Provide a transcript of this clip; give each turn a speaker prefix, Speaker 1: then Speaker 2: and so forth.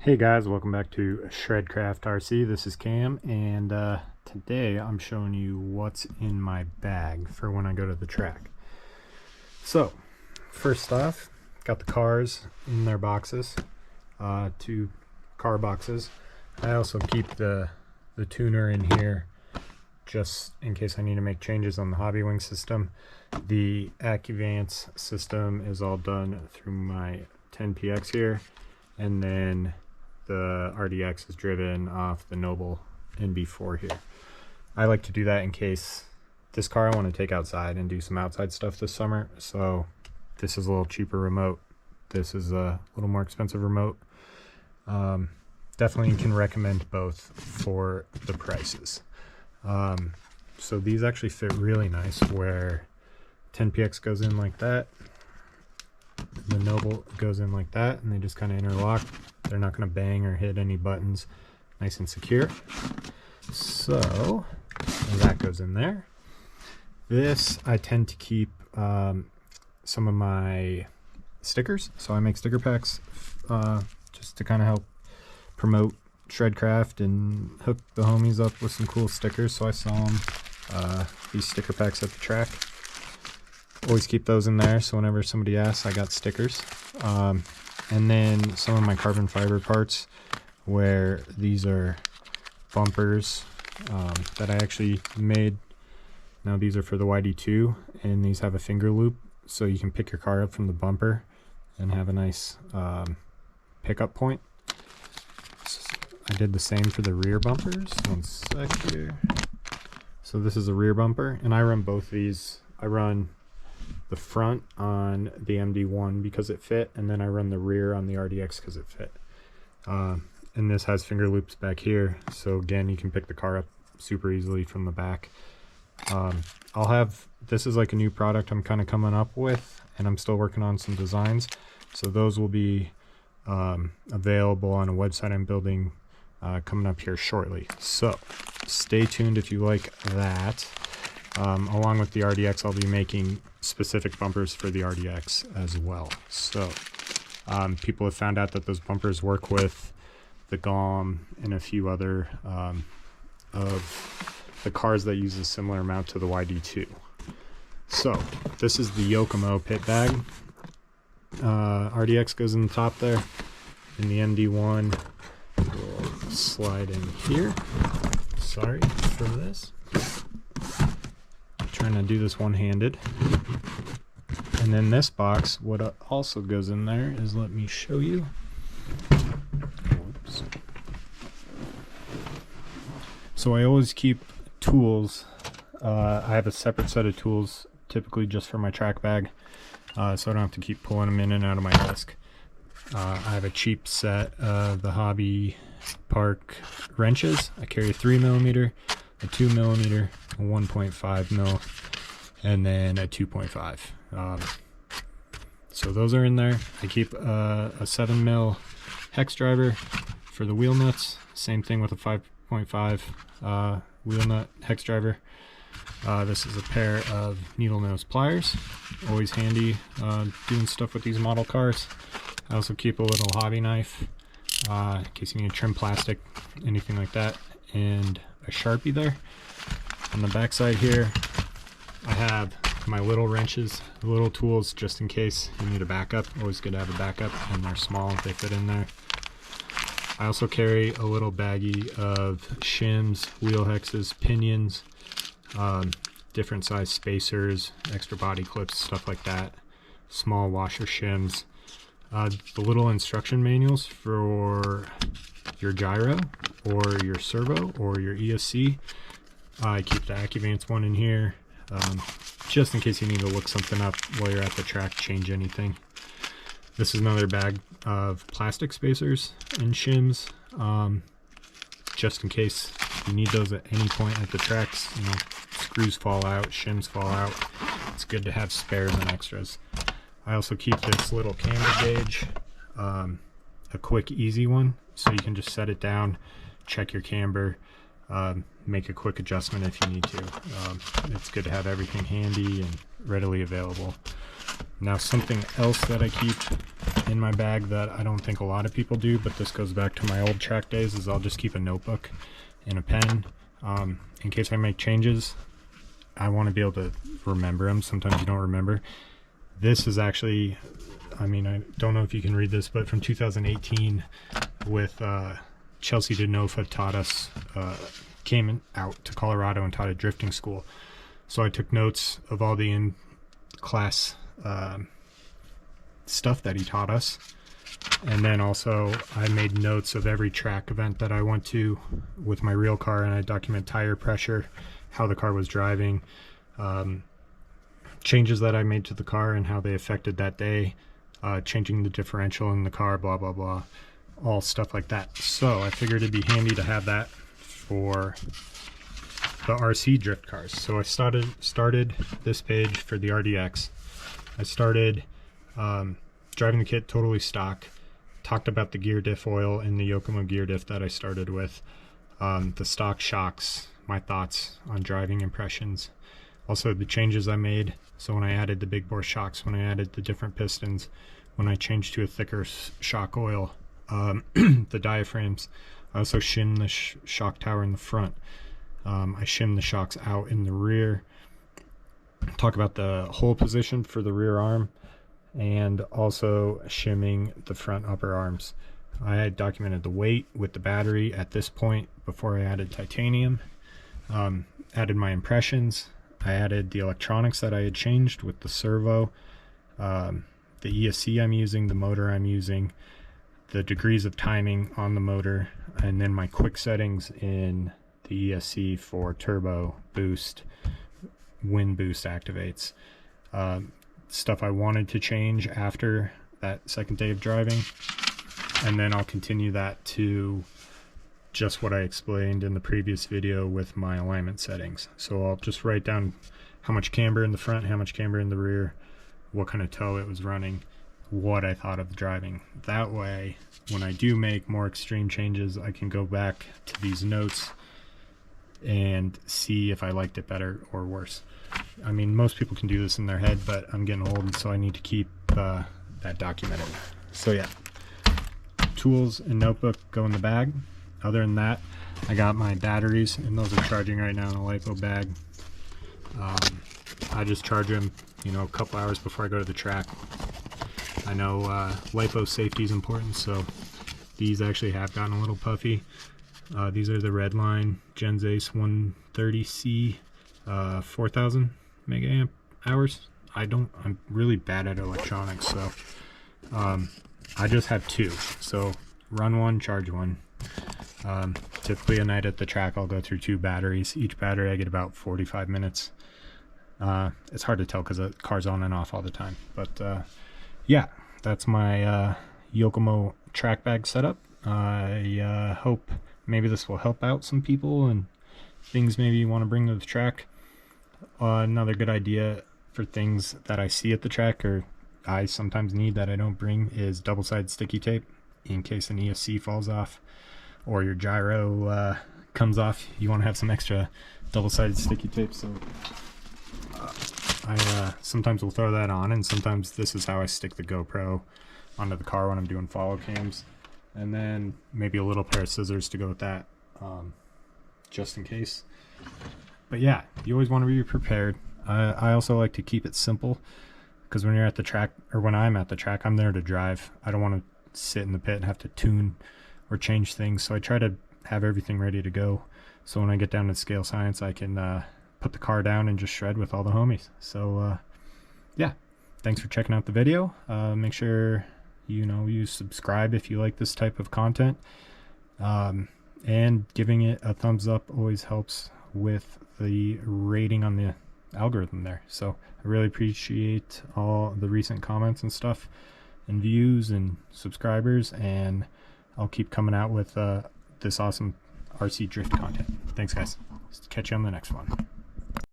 Speaker 1: Hey guys, welcome back to Shredcraft RC. This is Cam, and today I'm showing you what's in my bag for when I go to the track. So, first off, got the cars in their boxes, 2 car boxes. I also keep the tuner in here just in case I need to make changes on the Hobbywing system. The accompany system is all done through my 10PX here, and then the RDX is driven off the Noble NB4 here. I like to do that in case this car I want to take outside and do some outside stuff this summer. So this is a little cheaper remote. This is a little more expensive remote. Definitely can recommend both for the prices. So these actually fit really nice where 10PX goes in like that. The Noble goes in like that, and they just kind of interlock. They're not going to bang or hit any buttons. Nice and secure. So that goes in there. This I tend to keep some of my stickers. So I make sticker packs just to kind of help promote Shredcraft and hook the homies up with some cool stickers. So I sell them these sticker packs at the track. Always keep those in there, so whenever somebody asks, I got stickers. And then some of my carbon fiber parts, where these are bumpers that I actually made. Now these are for the YD2, and these have a finger loop, so you can pick your car up from the bumper and have a nice pickup point. I did the same for the rear bumpers. One sec here. So this is a rear bumper, and I run both these. I run the front on the MD1 because it fit, and then I run the rear on the RDX because it fit. And this has finger loops back here, so again, you can pick the car up super easily from the back. This is like a new product I'm kind of coming up with, and I'm still working on some designs, so those will be available on a website I'm building coming up here shortly. So stay tuned if you like that. Along with the RDX, I'll be making specific bumpers for the RDX as well. So people have found out that those bumpers work with the GOM and a few other of the cars that use a similar mount to the YD2. So this is the Yokomo pit bag. RDX goes in the top there, and the MD1 will slide in here. Sorry for this. Trying to do this one-handed. And then this box, what also goes in there is, let me show you. Whoops. So I always keep tools. I have a separate set of tools, typically just for my track bag, so I don't have to keep pulling them in and out of my desk. I have a cheap set of the Hobby Park wrenches. I carry a 3mm, a 2mm, a 1.5 mil, and then a 2.5. So those are in there. I keep a 7 mil hex driver for the wheel nuts. Same thing with a 5.5 wheel nut hex driver. This is a pair of needle nose pliers. Always handy doing stuff with these model cars. I also keep a little hobby knife in case you need to trim plastic, anything like that, and a Sharpie there. On the back side here, I have my little wrenches, little tools, just in case you need a backup. Always good to have a backup, and they're small, they fit in there. I also carry a little baggie of shims, wheel hexes, pinions, different size spacers, extra body clips, stuff like that, small washer shims, the little instruction manuals for your gyro or your servo or your ESC. I keep the accompany one in here, just in case you need to look something up while you're at the track, change anything. This is another bag of plastic spacers and shims, just in case you need those at any point at the tracks. You know, screws fall out, shims fall out. It's good to have spares and extras. I also keep this little camber gauge, a quick, easy one, so you can just set it down, check your camber, make a quick adjustment if you need to. It's good to have everything handy and readily available. Now something else that I keep in my bag that I don't think a lot of people do, but this goes back to my old track days, is I'll just keep a notebook and a pen in case I make changes. I want to be able to remember them. Sometimes you don't remember. This is actually, I mean, I don't know if you can read this, but from 2018 with Chelsea DeNofa taught us, came out to Colorado and taught a drifting school. So I took notes of all the in-class stuff that he taught us. And then also I made notes of every track event that I went to with my real car, and I document tire pressure, how the car was driving, changes that I made to the car and how they affected that day, changing the differential in the car, blah, blah, blah, all stuff like that. So I figured it'd be handy to have that for the RC drift cars. So I started this page for the RDX. I started driving the kit totally stock, talked about the gear diff oil and the Yokomo gear diff that I started with, the stock shocks, my thoughts on driving impressions, also the changes I made. So when I added the big bore shocks, when I added the different pistons, when I changed to a thicker shock oil, the diaphragms, I also shimmed the shock tower in the front. I shimmed the shocks out in the rear. Talk about the hole position for the rear arm, and also shimming the front upper arms. I had documented the weight with the battery at this point before I added titanium. Added my impressions. I added the electronics that I had changed with the servo, the ESC I'm using, the motor I'm using, the degrees of timing on the motor, and then my quick settings in the ESC for turbo, boost, wind boost activates. Stuff I wanted to change after that second day of driving, and then I'll continue that to just what I explained in the previous video with my alignment settings. So I'll just write down how much camber in the front, how much camber in the rear, what kind of tow it was running, what I thought of driving. That way, when I do make more extreme changes, I can go back to these notes and see if I liked it better or worse. I mean, most people can do this in their head, but I'm getting old, so I need to keep that documented. So yeah, tools and notebook go in the bag. Other than that, I got my batteries, and those are charging right now in a LiPo bag. I just charge them, you know, a couple hours before I go to the track. I know LiPo safety is important, so these actually have gotten a little puffy. These are the Redline Gens Ace 130C 4000 mega amp hours. I'm really bad at electronics, so I just have two. So run one, charge one. Typically a night at the track I'll go through 2 batteries. Each battery I get about 45 minutes. It's hard to tell because the car's on and off all the time, but yeah, that's my Yokomo track bag setup. I hope maybe this will help out some people and things maybe you want to bring to the track. Another good idea for things that I see at the track, or I sometimes need that I don't bring, is double-sided sticky tape in case an ESC falls off or your gyro comes off. You want to have some extra double-sided sticky tape. So I sometimes will throw that on, and sometimes this is how I stick the GoPro onto the car when I'm doing follow cams, and then maybe a little pair of scissors to go with that, just in case. But yeah, you always want to be prepared. I also like to keep it simple, because when you're at the track, or when I'm at the track, I'm there to drive. I don't want to sit in the pit and have to tune or change things, so I try to have everything ready to go, so when I get down to scale science I can put the car down and just shred with all the homies. So yeah, thanks for checking out the video. Make sure you subscribe if you like this type of content, and giving it a thumbs up always helps with the rating on the algorithm there. So I really appreciate all the recent comments and stuff and views and subscribers, and I'll keep coming out with this awesome RC drift content. Thanks guys. Catch you on the next one.